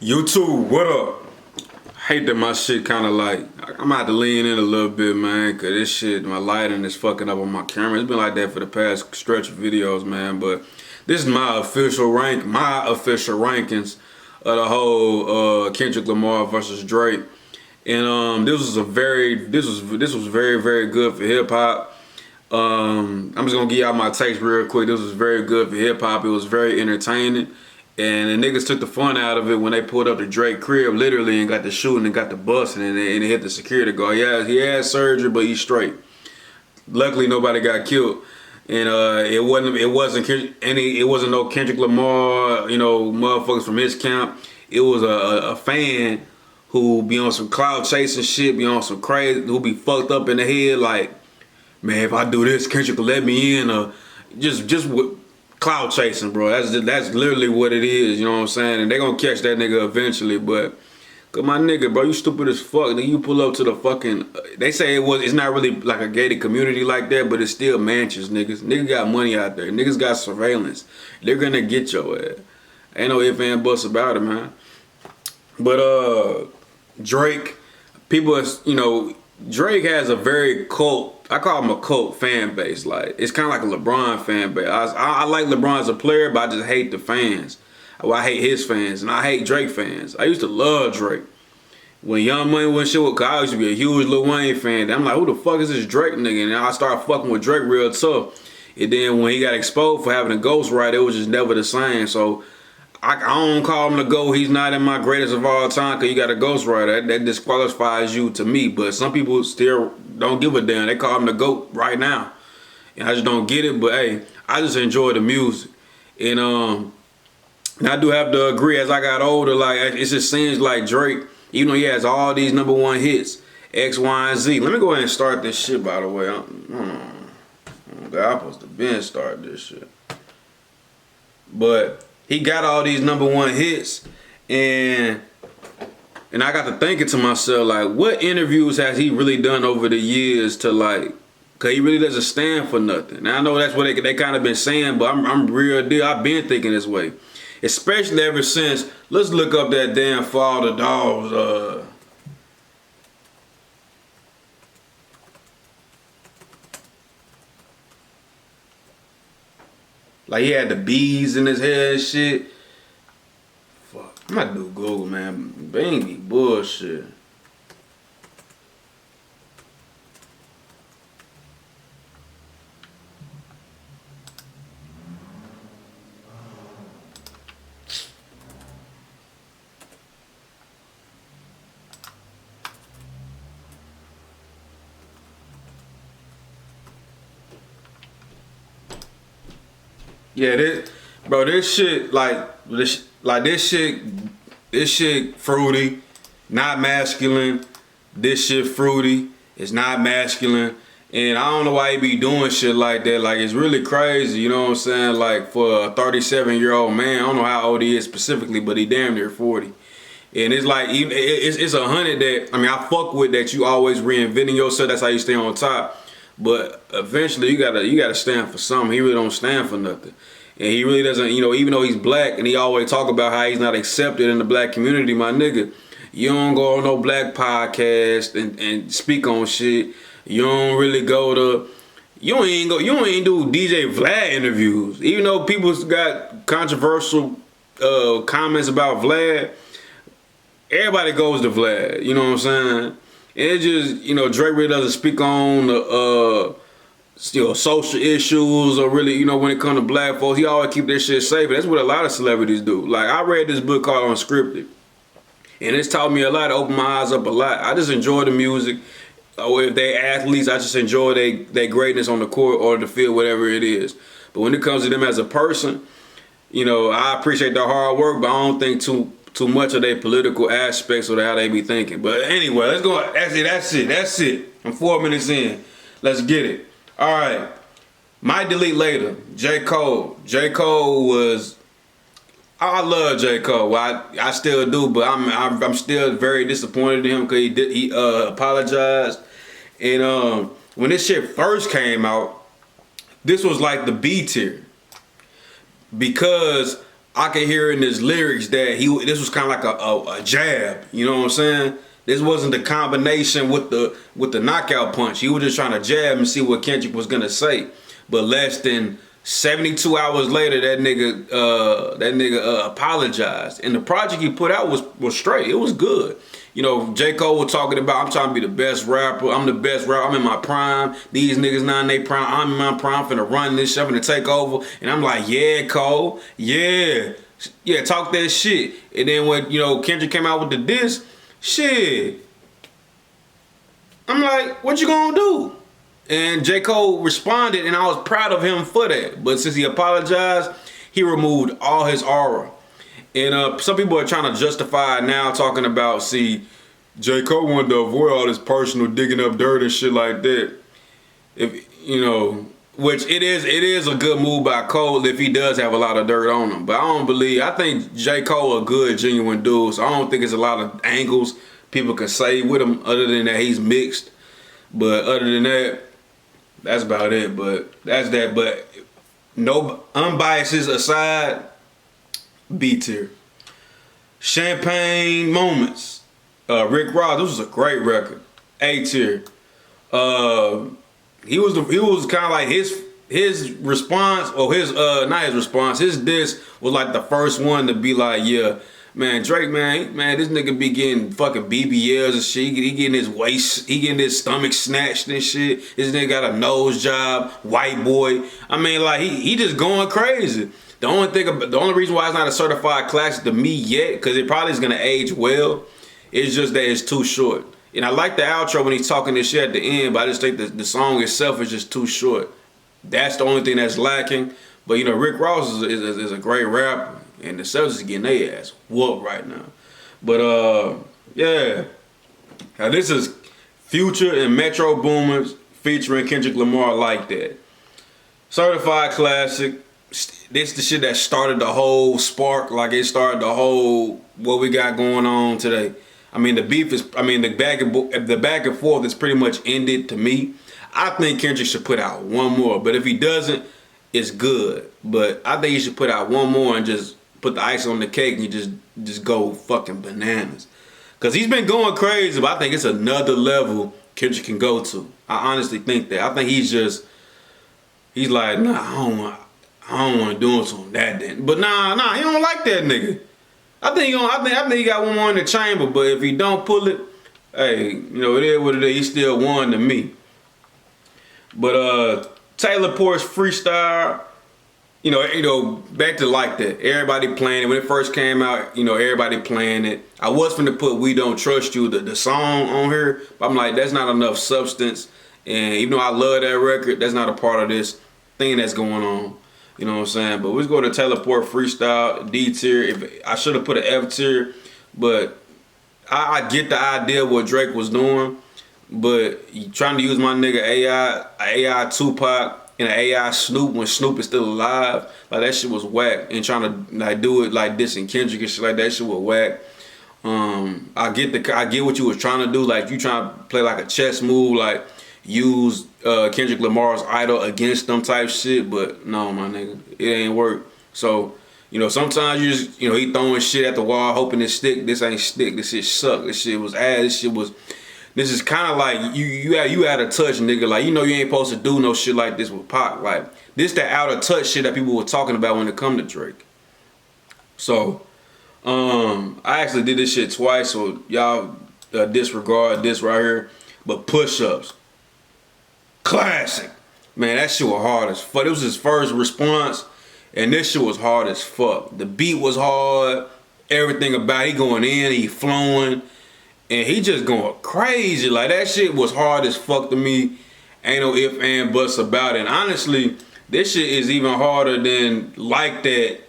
YouTube, what up? Hate that my shit kind of like, I'm gonna have to lean in a little bit, man, cause this shit, my lighting is fucking up on my camera. It's been like that for the past stretch of videos, man, but this is my official rankings of the whole Kendrick Lamar versus Drake. And this was very, very good for hip hop. I'm just gonna give y'all my takes real quick. This was very good for hip hop. It was very entertaining. And the niggas took the fun out of it when they pulled up to Drake crib literally and got the shooting and got the busting and it hit the security guard. Yeah, he had surgery, but he's straight. Luckily nobody got killed. And it wasn't no Kendrick Lamar, motherfuckers from his camp. It was a fan who be on some cloud chasing shit, be on some crazy, who be fucked up in the head like, man, if I do this, Kendrick will let me in, or just with cloud chasing, bro. That's literally what it is, you know what I'm saying? And they gonna catch that nigga eventually, but cause my nigga, bro, you stupid as fuck. Then you pull up to the fucking, they say it's not really like a gated community like that, but it's still mansions, niggas. Niggas got money out there. Niggas got surveillance. They're gonna get your ass. Ain't no ifs and buts about it, man. But Drake, Drake has a very I call him a cult fan base. Like, it's kind of like a LeBron fan base. I like LeBron as a player, but I just hate the fans. Well, I hate his fans, and I hate Drake fans. I used to love Drake. When Young Money was shit with Kyle, I used to be a huge Lil Wayne fan. I'm like, who the fuck is this Drake nigga? And I started fucking with Drake real tough. And then when he got exposed for having a ghostwriter, it was just never the same. So I don't call him the GOAT. He's not in my greatest of all time because you got a ghostwriter. That disqualifies you to me. But some people still don't give a damn. They call him the GOAT right now. And I just don't get it. But hey, I just enjoy the music. And I do have to agree, as I got older, like, it just seems like Drake, even though he has all these #1 hits, X, Y, and Z. Let me go ahead and start this shit, by the way. I'm supposed to been start this shit. But he got all these #1 hits, and I got to thinking to myself, like, what interviews has he really done over the years to, like, cause he really doesn't stand for nothing. Now I know that's what they kind of been saying, but I'm real deal. I've been thinking this way, especially ever since. Let's look up that damn For All the Dogs. Like, he had the bees in his head and shit. Fuck. I'm about to do Google, man. They ain't be bullshit. Yeah, this shit fruity, not masculine. This shit fruity, it's not masculine. And I don't know why he be doing shit like that. Like, it's really crazy, you know what I'm saying? Like, for a 37-year-old man, I don't know how old he is specifically, but he damn near 40. And it's like, it's 100 that, I mean, I fuck with that you always reinventing yourself. That's how you stay on top. But eventually you gotta stand for something. He really don't stand for nothing. And he really doesn't, even though he's black and he always talk about how he's not accepted in the black community, my nigga, you don't go on no black podcast and speak on shit. You don't really go to, you don't even do DJ Vlad interviews. Even though people got controversial comments about Vlad, everybody goes to Vlad, you know what I'm saying? And it just, Drake really doesn't speak on social issues or really, when it comes to black folks. He always keep this shit safe. That's what a lot of celebrities do. Like, I read this book called Unscripted, and it's taught me a lot, opened my eyes up a lot. I just enjoy the music. Or if they athletes, I just enjoy their greatness on the court or the field, whatever it is. But when it comes to them as a person, I appreciate their hard work, but I don't think too much of their political aspects or how they be thinking. But anyway, let's go. That's it. I'm 4 minutes in. Let's get it. All right. Might delete later. J. Cole. J. Cole was. I love J. Cole. Well, I still do, but I'm still very disappointed in him because he apologized. And when this shit first came out, this was like the B tier because I could hear in his lyrics that this was kind of like a jab. You know what I'm saying? This wasn't the combination with the knockout punch. He was just trying to jab and see what Kendrick was gonna say. But less than 72 hours later, that nigga apologized, and the project he put out was straight. It was good. You know, J. Cole was talking about, I'm trying to be the best rapper. I'm the best rapper. I'm in my prime. These niggas not in their prime. I'm in my prime. I'm finna run this shit. I'm finna take over. And I'm like, yeah, Cole. Yeah. Yeah, talk that shit. And then when, you know, Kendrick came out with the diss, shit. I'm like, what you gonna do? And J. Cole responded, and I was proud of him for that. But since he apologized, he removed all his aura. And some people are trying to justify it now, talking about, see, J. Cole wanted to avoid all this personal digging up dirt and shit like that. If you know, which it is a good move by Cole if he does have a lot of dirt on him. But I think J. Cole a good, genuine dude. So I don't think it's a lot of angles people can say with him other than that he's mixed. But other than that, that's about it. But that's that. But no unbiases aside, B tier. Champagne Moments. Rick Ross, this was a great record. A tier. He was kind of like his response, or his not his response, his diss was like the first one to be like, yeah, man, Drake, man, this nigga be getting fucking BBLs and shit. He getting his stomach snatched and shit. This nigga got a nose job, white boy. I mean, like he just going crazy. The only reason why it's not a certified classic to me yet, because it probably is gonna age well, it's just that it's too short. And I like the outro when he's talking this shit at the end, but I just think the song itself is just too short. That's the only thing that's lacking. But you know, Rick Ross is a great rapper, and the Celtics is getting their ass whooped right now. But yeah, now this is Future and Metro Boomers featuring Kendrick Lamar, Like That. Certified classic. This the shit that started the whole spark, like it started the whole what we got going on today. I mean, the beef is, the back and forth is pretty much ended to me. I think Kendrick should put out one more, but if he doesn't, it's good. But I think he should put out one more and just put the ice on the cake and just go fucking bananas. Cause he's been going crazy, but I think it's another level Kendrick can go to. I honestly think that. I think he's like, nah, I don't want to do it to him that then. But nah, he don't like that nigga. I think he got one more in the chamber, but if he don't pull it, hey, you know, it is what it is. He still won to me. But Taylor Port's freestyle, you know, back to Like That. Everybody playing it. When it first came out, you know, everybody playing it. I was finna put We Don't Trust You, the song on here, but I'm like, that's not enough substance. And even though I love that record, that's not a part of this thing that's going on. You know what I'm saying? But let's go to Taylor Port freestyle, D tier. I should have put an F tier, but I get the idea of what Drake was doing. But he trying to use my nigga AI Tupac and an AI Snoop when Snoop is still alive, like that shit was whack. And trying to like do it like this and Kendrick and shit like that shit was whack. I get what you was trying to do, like you trying to play like a chess move, like use Kendrick Lamar's idol against them type shit, but no, my nigga, it ain't work. So, you know, sometimes you just, you know, he throwing shit at the wall hoping it stick. This ain't stick. This shit suck. This shit was ass. This is kind of like you out of touch, nigga. Like, you know, you ain't supposed to do no shit like this with Pac. Like, this that out of touch shit that people were talking about when it come to Drake. So, I actually did this shit twice, so y'all disregard this right here. But push-ups. Classic. Man, that shit was hard as fuck. It was his first response, and this shit was hard as fuck. The beat was hard. Everything about it. He going in, he flowing, and he just going crazy. Like, that shit was hard as fuck to me. Ain't no ifs and buts about it. And honestly, this shit is even harder than Like That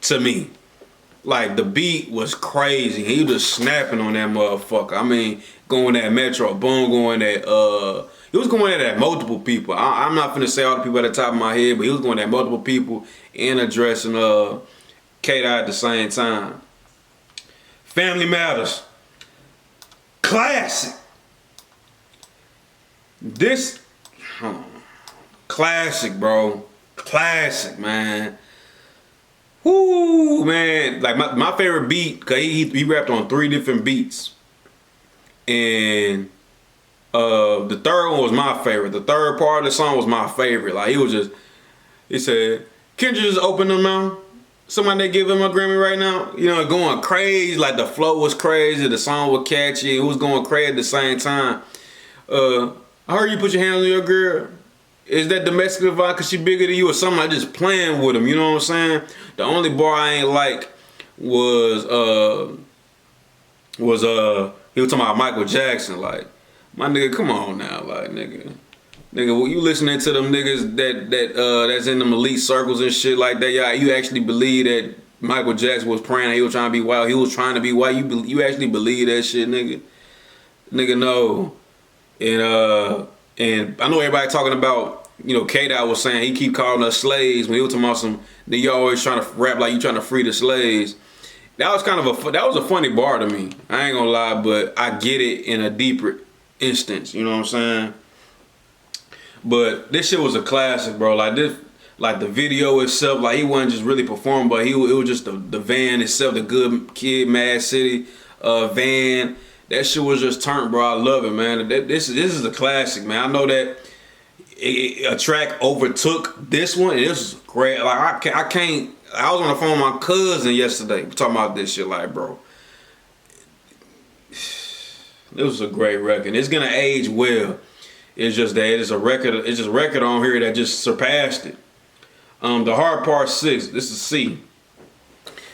to me. Like, the beat was crazy. He was just snapping on that motherfucker. I mean, going at Metro Boom, going at he was going at multiple people. I'm not finna say all the people at the top of my head, but he was going at multiple people and addressing K-Dot at the same time. Family Matters. Classic. This, classic, bro. Classic, man. Whoo, man. Like my favorite beat, cause he rapped on 3 different beats. And the third one was my favorite. The third part of the song was my favorite. Like he said, Kendrick just opened her mouth. Somebody that give him a Grammy right now, you know, going crazy. Like the flow was crazy, the song was catchy, it was going crazy at the same time. I heard you put your hands on your girl. Is that domestic violence because she bigger than you or something? Like just playing with him, you know what I'm saying? The only bar I ain't like was he was talking about Michael Jackson. Like, my nigga, come on now, like nigga, you listening to them niggas that's in them elite circles and shit like that? Yeah, you actually believe that Michael Jackson was praying he was trying to be wild? He was trying to be white. You actually believe that shit, nigga? Nigga, no. And I know everybody talking about, you know, K-Dot was saying he keep calling us slaves when he was talking about some, then you always trying to rap like you trying to free the slaves. That was kind of that was a funny bar to me. I ain't gonna lie, but I get it in a deeper instance, you know what I'm saying? But this shit was a classic, bro. Like this, like the video itself, like he wasn't just really performing, but it was just the van itself, the Good Kid, Mad City van. That shit was just turned, bro. I love it, man. This is a classic, man. I know that a track overtook this one, and this is great. Like I can't. I was on the phone with my cousin yesterday talking about this shit. Like, bro, this was a great record. It's gonna age well. It's just that it's a record. It's just a record on here that just surpassed it. The Hard Part 6. This is C.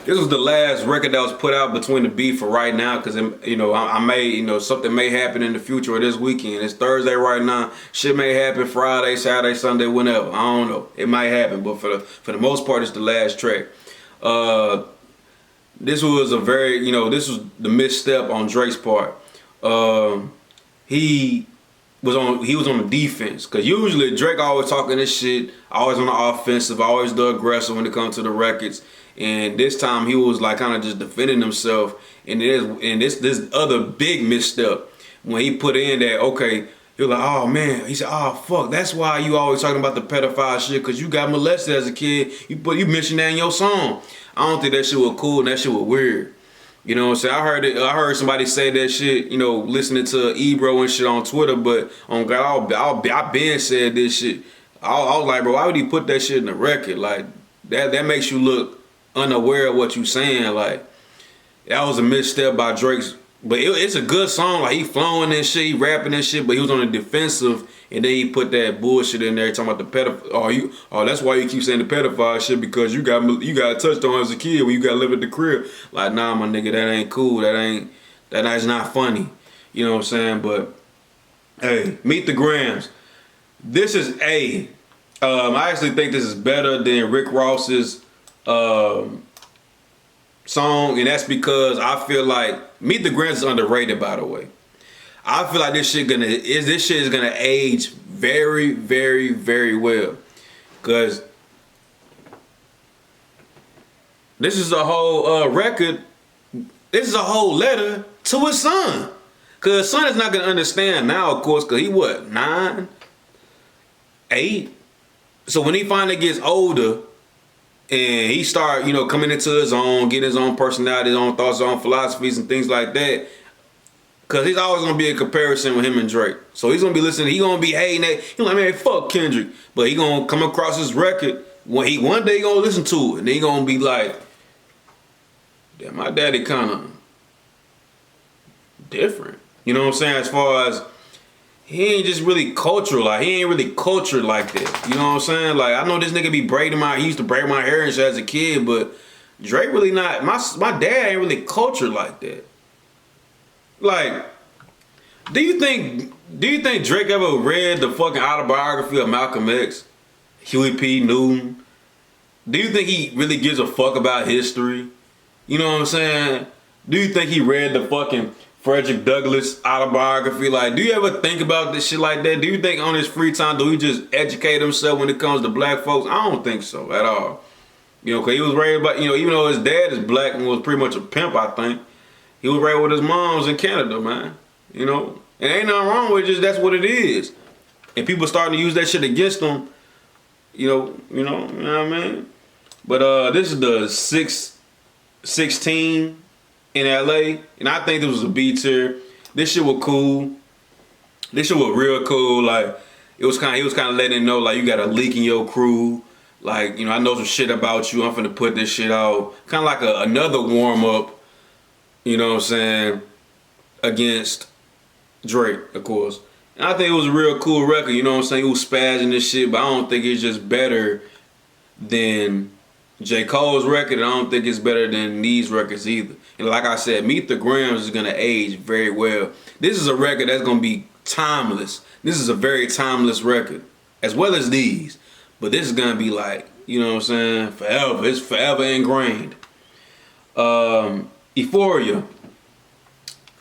This was the last record that was put out between the beef for right now, because, you know, I may, you know, something may happen in the future or this weekend. It's Thursday right now. Shit may happen Friday, Saturday, Sunday, whenever. I don't know. It might happen, but for the most part, it's the last track. This was a very, you know, this was the misstep on Drake's part. He was on the defense, because usually Drake always talking this shit, always on the offensive, always the aggressive when it comes to the records. And this time he was like kind of just defending himself. And this other big misstep when he put in that, okay, he was like, oh man, he said, oh fuck, that's why you always talking about the pedophile shit, because you got molested as a kid. You mentioned that in your song. I don't think that shit was cool and that shit was weird. You know what I'm saying? I heard somebody say that shit, you know, listening to Ebro and shit on Twitter, but on God, I been said this shit. I was like, bro, why would he put that shit in the record? Like, that makes you look unaware of what you saying. Like, that was a misstep by Drake's, but it's a good song. Like, he flowing and shit, he rapping and shit, but he was on the defensive, and then he put that bullshit in there talking about the pedophile. Oh, that's why you keep saying the pedophile shit, because you got touched on as a kid when you got to live at the crib. Like, nah, my nigga, that ain't cool. That's not funny. You know what I'm saying? But hey, Meet the Grams. This is A. I actually think this is better than Rick Ross's song, and that's because I feel like Meet the Grams is underrated, by the way. I feel like this shit is gonna age very, very, very well, cause this is a whole record. This is a whole letter to his son, cause his son is not gonna understand now, of course, cause he what, 9, 8. So when he finally gets older and he start, you know, coming into his own, getting his own personality, his own thoughts, his own philosophies and things like that, because he's always going to be a comparison with him and Drake. So he's going to be listening, he's going to be hating that. He's like, man, fuck Kendrick. But he going to come across his record, one day he going to listen to it, and then he going to be like, damn, my daddy kind of different. You know what I'm saying? As far as, he ain't just really cultural, like, he ain't really cultured like that. You know what I'm saying? Like, I know this nigga be he used to braid my hair and shit as a kid, but Drake really not, my dad ain't really cultured like that. Like, do you think Drake ever read the fucking autobiography of Malcolm X, Huey P. Newton? Do you think he really gives a fuck about history? You know what I'm saying? Do you think he read the fucking Frederick Douglass autobiography? Like, do you ever think about this shit like that? Do you think on his free time, do he just educate himself when it comes to black folks? I don't think so at all. You know, because he was raised by, you know, even though his dad is black and was pretty much a pimp, I think, he was raised with his moms in Canada, man. You know, and ain't nothing wrong with it, just that's what it is. And people starting to use that shit against him, you know what I mean? But this is the 616 in LA, and I think this was a B tier. This shit was cool. This shit was real cool. Like he was kind of letting it know like you got a leak in your crew. Like, you know, I know some shit about you. I'm finna put this shit out. Kind of like another warm up. You know what I'm saying? Against Drake, of course. And I think it was a real cool record. You know what I'm saying? He was spazzing this shit, but I don't think it's just better than J. Cole's record. I don't think it's better than these records either. And like I said, Meet the Grams is gonna age very well. This is a record that's gonna be timeless. This is a very timeless record, as well as these. But this is gonna be like, you know what I'm saying, forever. It's forever ingrained. Euphoria,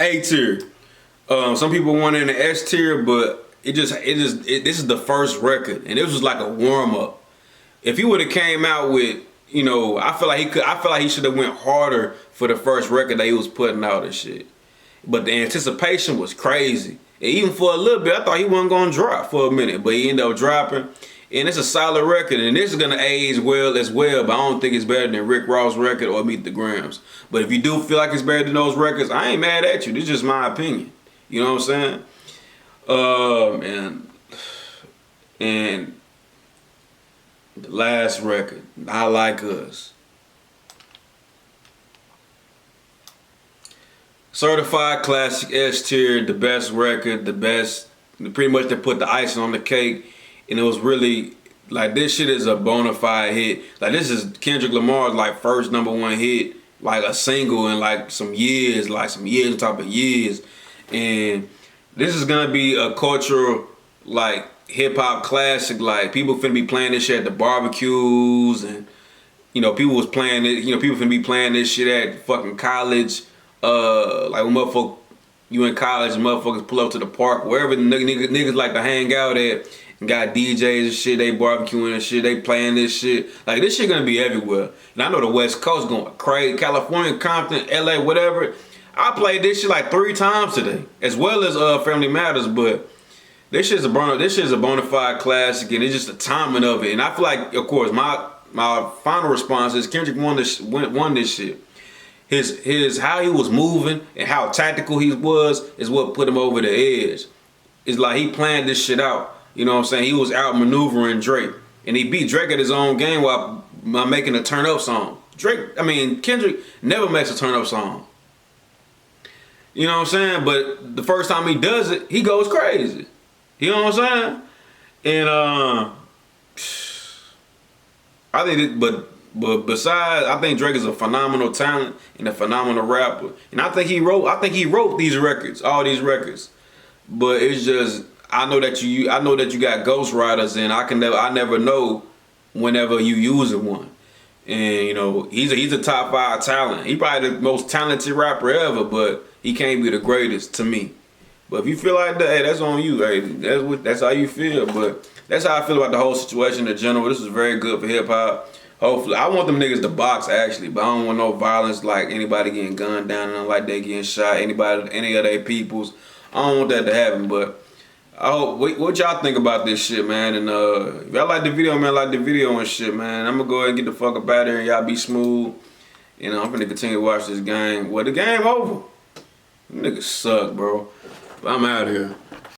A tier. Some people want it in the S tier, but this is the first record, and this was like a warm up. If he would have came out with, you know, I feel like he should have went harder for the first record that he was putting out and shit. But the anticipation was crazy. And even for a little bit, I thought he wasn't gonna drop for a minute, but he ended up dropping. And it's a solid record, and this is gonna age well as well, but I don't think it's better than Rick Ross' record or Meet the Grams. But if you do feel like it's better than those records, I ain't mad at you. This is just my opinion. You know what I'm saying? And the last record, I Like Us. Certified classic S tier, the best record, the best, pretty much they put the icing on the cake. And it was really, like, this shit is a bona fide hit. Like, this is Kendrick Lamar's, like, first #1 hit, like, a single in, like, some years on top of years. And this is gonna be a cultural, like, hip-hop classic. Like, people finna be playing this shit at the barbecues, and, you know, people was playing it, you know, people finna be playing this shit at fucking college. Like, when motherfuckers, you in college, and motherfuckers pull up to the park, wherever the niggas like to hang out at, and got DJs and shit, they barbecuing and shit, they playing this shit. Like, this shit gonna be everywhere. And I know the West Coast going crazy. California, Compton, LA, whatever. I played this shit like 3 times today, as well as Family Matters, but this shit's a bona fide classic, and it's just the timing of it. And I feel like, of course, my final response is Kendrick won this shit. His how he was moving and how tactical he was is what put him over the edge. It's like he planned this shit out. You know what I'm saying? He was out maneuvering Drake. And he beat Drake at his own game while making a turn up song. Kendrick never makes a turn up song. You know what I'm saying? But the first time he does it, he goes crazy. You know what I'm saying? And I think but besides, I think Drake is a phenomenal talent and a phenomenal rapper. And I think he wrote these records, all these records. But it's just, I know that you got ghostwriters, and I never know whenever you using one. And you know, he's a top 5 talent. He probably the most talented rapper ever, but he can't be the greatest to me. But if you feel like that, hey, that's on you. Hey, that's how you feel. But that's how I feel about the whole situation in general. This is very good for hip hop. Hopefully, I want them niggas to box actually, but I don't want no violence, like anybody getting gunned down and like they getting shot, any of their peoples. I don't want that to happen. But I hope, what y'all think about this shit, man? And if y'all like the video, man, like the video and shit, man. I'm gonna go ahead and get the fuck up out of here, and y'all be smooth. You know, I'm gonna continue to watch this game. Well, the game over. Them niggas suck, bro. But I'm out of here.